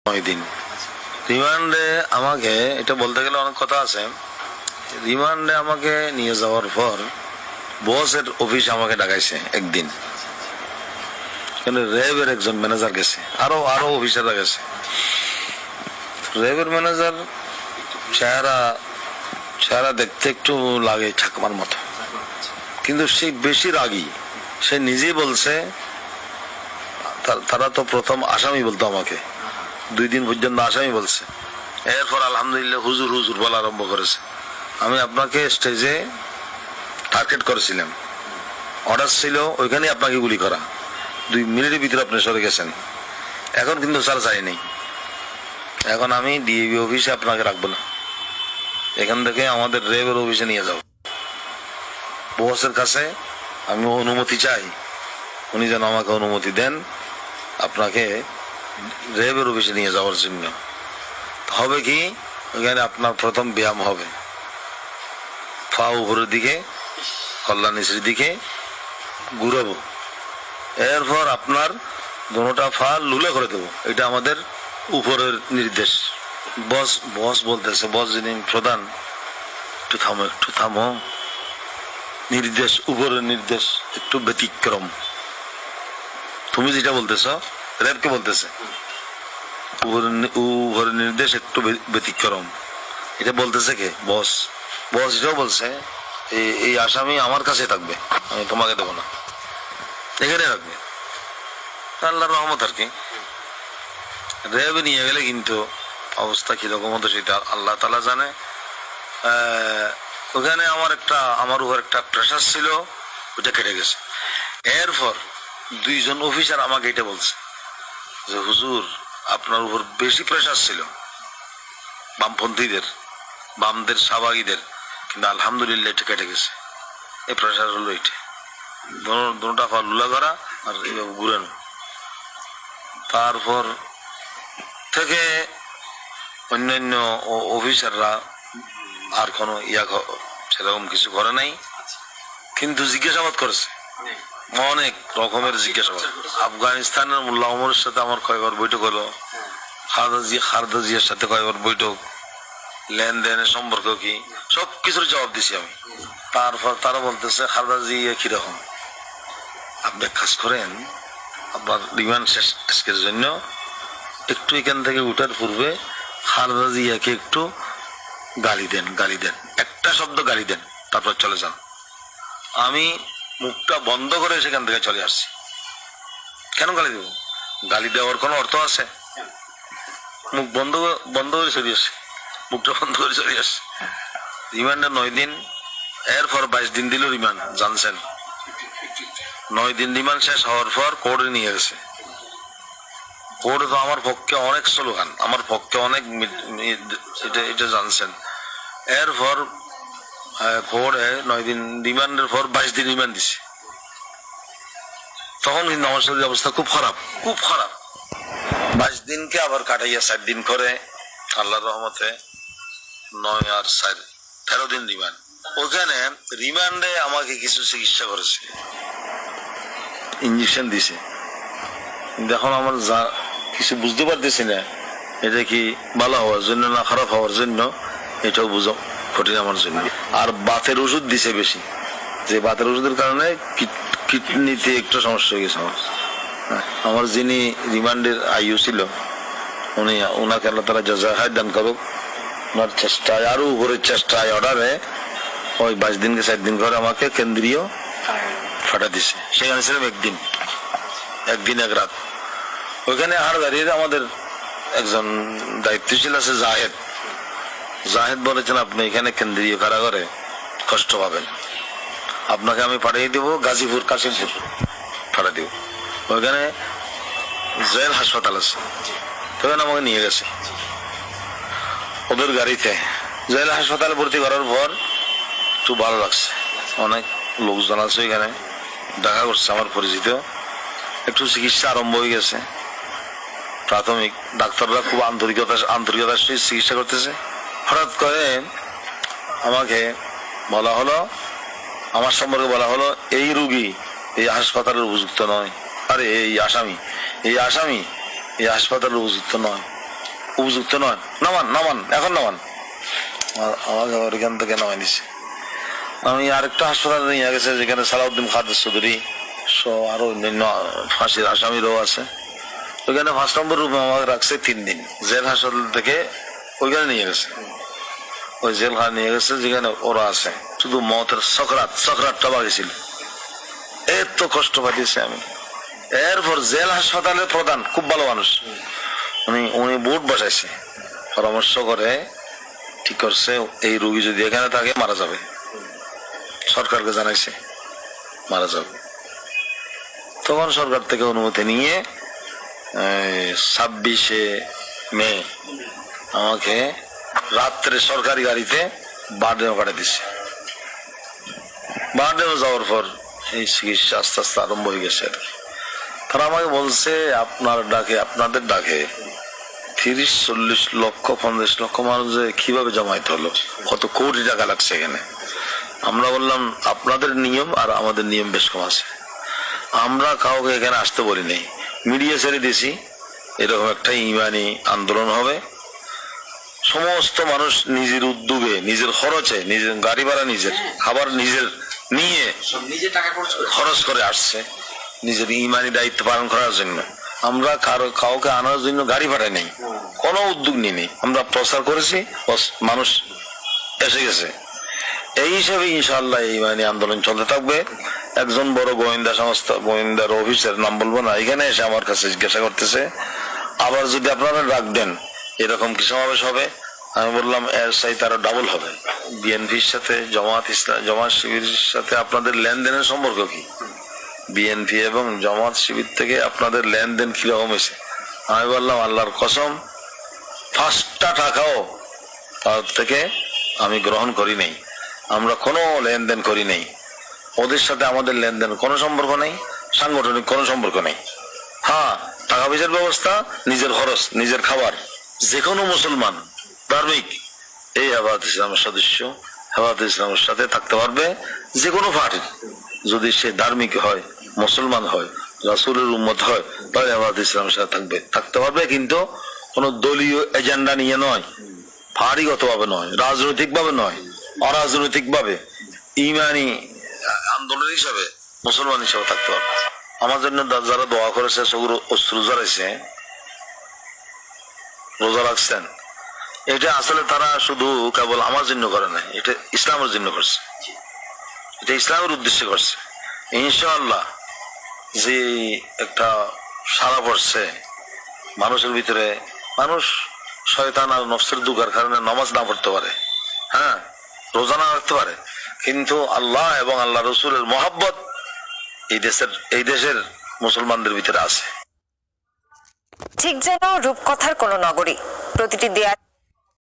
9 দিন রিমান্ডে আমাকে, এটা বলতে গেলে অনেক কথা আছে। রিমান্ডে আমাকে নিয়ে যাওয়ার পর বসের অফিস আমাকে ডাকাইছে একদিন, র্যাবের একজন ম্যানেজার গেছে, আরো অফিসাররা গেছে। র্যাবের ম্যানেজার চেহারা দেখতে একটু লাগে ঠাকুমার মতো, কিন্তু সে বেশি রাগী। সে নিজেই বলছে, তারা তো প্রথম আসামি বলতো আমাকে, 2 দিন পর্যন্ত আসামি বলছে। এরপর আলহামদুলিল্লাহ হুজুর হুজুর বলা আরম্ভ করেছে। আমি আপনাকে স্টেজে টার্গেট করেছিলাম, অর্ডার ছিল ওইখানে আপনাকে গুলি করা, 2 মিনিটের ভিতরে আপনি সরে গেছেন। এখন কিন্তু স্যার চাই নেই, এখন আমি ডিএবি অফিসে আপনাকে রাখবো না, এখান থেকে আমাদের র্যাবের অফিসে নিয়ে যাও। বসের কাছে আমি অনুমতি চাই, উনি যেন আমাকে অনুমতি দেন আপনাকে র্যাবের অফিসে নিয়ে যাওয়ার জন্য। হবে কি, ওখানে আপনার প্রথম ব্যায়াম হবে, পা উপরের দিকে কল্যাণ নিচের দিকে ঘুরাবো, এরপর আপনার দুটা পা লুলে করে দেবো। এটা আমাদের উপরের নির্দেশ। বস বলতেছে, বস যিনি প্রধান, একটু থামো, নির্দেশ, উপরের নির্দেশ একটু ব্যতিক্রম। তুমি যেটা বলতেছ র্যাবকে বলতেছে, উপরের নির্দেশ একটু ব্যতিক্রম। এটা বলতেছে কে? বস এটাও বলছে এই আসামি আমার কাছে থাকবে, আমি তোমাকে দেবো না, এখানে রাখবে। আল্লাহর রহমত আর কি। র্যাবে নিয়ে গেলে কিন্তু অবস্থা কিরকম হতো সেটা আল্লাহ তাআলা জানে। ওখানে আমার উপর একটা প্রেশার ছিল, ওটা কেটে গেছে। এরপর 2 জন অফিসার আমাকে এটা বলছে যে হুজুর আপনার উপর বেশি প্রেশার ছিল, বামপন্থীদের, বামদের, শাহবাগীদের, কিন্তু আলহামদুলিল্লাহ এটা কেটে গেছে। এই প্রেশার হলো এটা, দুটা পা লুলা করা আর এইভাবে ঘুরানো। তারপর থেকে অন্যান্য অফিসাররা আর কোনো সেরকম কিছু করে নাই, কিন্তু জিজ্ঞাসাবাদ করেছে, অনেক রকমের জিজ্ঞাসাবাদ। আফগানিস্তানের মোল্লা ওমরের সাথে আমার কয়েকবার বৈঠক হলো, খালেদা জিয়ার সাথে কয়েকবার বৈঠক, লেনদেনের সম্পর্ক কি, সবকিছুর জবাব দিছি আমি। তারপর তারা বলতেছে খালেদা জিয়া কিরকম, আপনি কাজ করেন, আপনার রিমান্ড শেষ আজকের জন্য, একটু এখান থেকে উঠার পূর্বে খালেদা জিয়াকে একটু গালি দেন, একটা শব্দ গালি দেন, তারপর চলে যান। আমি মুখটা বন্ধ করে সেখান থেকে চলে আসছি। কেন গালি দেব? গালি দেওয়ার কোনো অর্থ আছে? মুখ বন্ধ করে চলে আসছি, মুখটা বন্ধ করে চলে আসছি। রিমান্ডে 9 দিন, এরপর 22 দিন দিল রিমান্ড, জানছেন। 9 দিন রিমান্ড শেষ হওয়ার পর কোর্টে নিয়ে গেছে। কোর্টে তো আমার পক্ষে অনেক স্লোগান, আমার পক্ষে অনেক, এটা জানছেন। এরপর কোর্টে 9 দিন রিমান্ডের পর 22 দিন রিমান্ড দিছে। তখন কিন্তু আমার শরীরের অবস্থা খুব খারাপ। 22 দিনকে আবার কাটাইয়া 4 দিন করে আল্লাহর রহমতে 9 আর 4 13 দিন রিমান্ড। ওখানে রিমান্ডে আমাকে কিছু চিকিৎসা করেছে, ইঞ্জেকশন দিছে, কিন্তু এখন আমার যা কিছু বুঝতে পারতেছি না, এটা কি ভালো হওয়ার জন্য না খারাপ হওয়ার জন্য, এটাও বুঝা কঠিন আমার জন্য। আর বাতের ওষুধ দিছে বেশি, যে বাতের ওষুধের কারণে কিডনিতে একটু সমস্যা হয়ে গেছে আমার। যিনি রিমান্ডের আইইউ ছিল, ওনাকে আল্লাহ তাআলা জাযায় দান করুক, ওনার চেষ্টায়, আরো উপরের চেষ্টায়, অর্ডারে ওই 22 দিনকে 4 দিন করে আমাকে কেন্দ্রীয় ফাটা দিছে। সেখানে ছিলাম একদিন 1 রাত। ওইখানে দাঁড়িয়ে আমাদের একজন দায়িত্বশীল আছে, জাহেদ বলেছেন আপনি এখানে কেন্দ্রীয় কারাগারে কষ্ট পাবেন, আপনাকে আমি পাঠিয়ে দেবো গাজীপুর, কাশিমপুর পাঠিয়ে দেবো। ওইখানে জেল হাসপাতাল আছে, তখন আমাকে নিয়ে গেছে ওদের গাড়িতে। জেল হাসপাতালে ভর্তি করার পর একটু ভালো লাগছে, অনেক লোকজন আছে এখানে, দেখা করছে আমার পরিচিত, একটু চিকিৎসা আরম্ভ হয়ে গেছে। প্রাথমিক ডাক্তাররা খুব আন্তরিকতার সহিত চিকিৎসা করতেছে। হঠাৎ করে আমাকে বলা হলো, আমার সম্পর্কে বলা হলো, এই রুগী এই হাসপাতালের উপযুক্ত নয়, আরে এই আসামি এই হাসপাতালের উপযুক্ত নয়, উপযুক্ত নয়, নামান নামান এখন নামান। আমাকে ওইখান থেকে নামাই দিচ্ছে। আমি আরেকটা হাসপাতালে নিয়ে গেছে যেখানে সালাউদ্দিন কাদের চৌধুরী সহ আরো অন্যান্য ফাঁসির আসামিরাও আছে। ওইখানে 5 নম্বর রুমে আমাকে রাখছে 3 দিন। জেল হাসপাতাল থেকে ওইখানে নিয়ে গেছে, ওই জেলখানা নিয়ে গেছে যেখানে ওরা আছে। শুধু মতের সকরাতটা বাগেছিল, এত কষ্ট পাঠিয়েছে আমি। এরপর জেল হাসপাতালের প্রধান খুব ভালো মানুষ, উনি বোর্ড বসাইছে, পরামর্শ করে ঠিক করছে এই রোগী যদি এখানে থাকে মারা যাবে, সরকারকে জানাইছে মারা যাবে। তখন সরকার থেকে অনুমতি নিয়ে 26শে মে আমাকে রাত্রে সরকারি গাড়িতে বারডেমে পাঠিয়ে দিচ্ছে। বারডেমে যাওয়ার পর এই চিকিৎসা আস্তে আস্তে আরম্ভ হয়ে গেছে আর কি। তারা আমাকে বলছে আপনাদের ডাকে 30-40 লক্ষ 50 লক্ষ মানুষ কিভাবে জমাইতে হলো, কত কোটি টাকা লাগছে এখানে। আমরা বললাম আপনাদের নিয়ম আর আমাদের নিয়ম বেশ কম আছে, আমরা কাউকে এখানে আসতে বলি নাই, মিডিয়া ছেড়ে দিয়েছি এরকম একটা ইমানি আন্দোলন হবে। সমস্ত মানুষ নিজের উদ্যোগে, নিজের খরচে, নিজের গাড়ি ভাড়া, নিজের খাবার নিজের নিয়ে খরচ করে আসছে নিজের ইমানি দায়িত্ব পালন করার জন্য। আমরা কাউকে আনার জন্য গাড়ি ভাড়া নেই, কোনো উদ্যোগ নিই। আমরা প্রচার করেছি, মানুষ এসে গেছে। এই হিসাবে ইনশাআল্লাহ এই ইমানি আন্দোলন চলতে থাকবে। একজন বড় গোয়েন্দা সংস্থা, গোয়েন্দার অফিসের নাম বলবো না, এখানে এসে আমার কাছে জিজ্ঞাসা করতেছে আবার যদি আপনারা ডাক দেন এরকম কি সমাবেশ হবে? আমি বললাম এর চাইতে আরো ডাবল হবে। বিএনপির সাথে জামাত শিবিরের সাথে আপনাদের লেনদেনের সম্পর্ক কি? বিএনপি এবং জামাত শিবির থেকে আপনাদের লেনদেন কিরকম হয়েছে? আমি বললাম আল্লাহর কসম 5টা টাকাও তার থেকে আমি গ্রহণ করি নাই, আমরা কোনো লেনদেন করি নাই। ওদের সাথে আমাদের লেনদেন কোনো সম্পর্ক নেই, সাংগঠনিক কোনো সম্পর্ক নেই। হ্যাঁ, টাকা পয়সার ব্যবস্থা, নিজের খরচ, নিজের খাবার, যে কোনো মুসলমান ধার্মিক এই হেফাজত ইসলামের সদস্য হেফাজত ইসলামের সাথে থাকতে পারবে। যে কোনো পার্টি যদি সে ধার্মিক হয়, মুসলমান হয়, রাসূলের উম্মত হয়, তাহলে হেফাজত ইসলামের সাথে থাকতে পারবে, কিন্তু কোনো দলীয় এজেন্ডা নিয়ে নয়, পার্টিগত ভাবে নয়, রাজনৈতিক ভাবে নয়, অরাজনৈতিক ভাবে ইমানি আন্দোলন হিসাবে মুসলমান হিসাবে থাকতে পারবে। আমার জন্য যারা দোয়া করেছে, সগুলো অশ্রু ঝরাইছে, রোজা রাখছেন, এটা আসলে তারা শুধু কেবল আমার জন্য করে নাই, এটা ইসলামের জন্য করছে, এটা ইসলামের উদ্দেশ্যে করছে। ইনশাআল্লাহ যে একটা সারা পড়ছে মানুষের ভিতরে, মানুষ শয়তান আর নফসের দুঃখের কারণে নামাজ না পড়তে পারে, হ্যাঁ, রোজা না রাখতে পারে, কিন্তু আল্লাহ এবং আল্লাহ রসুলের মহব্বত এই দেশের মুসলমানদের ভিতরে আছে। ঠিক যেন রূপকথার কোনো নগরী, প্রতিটি দেয়াল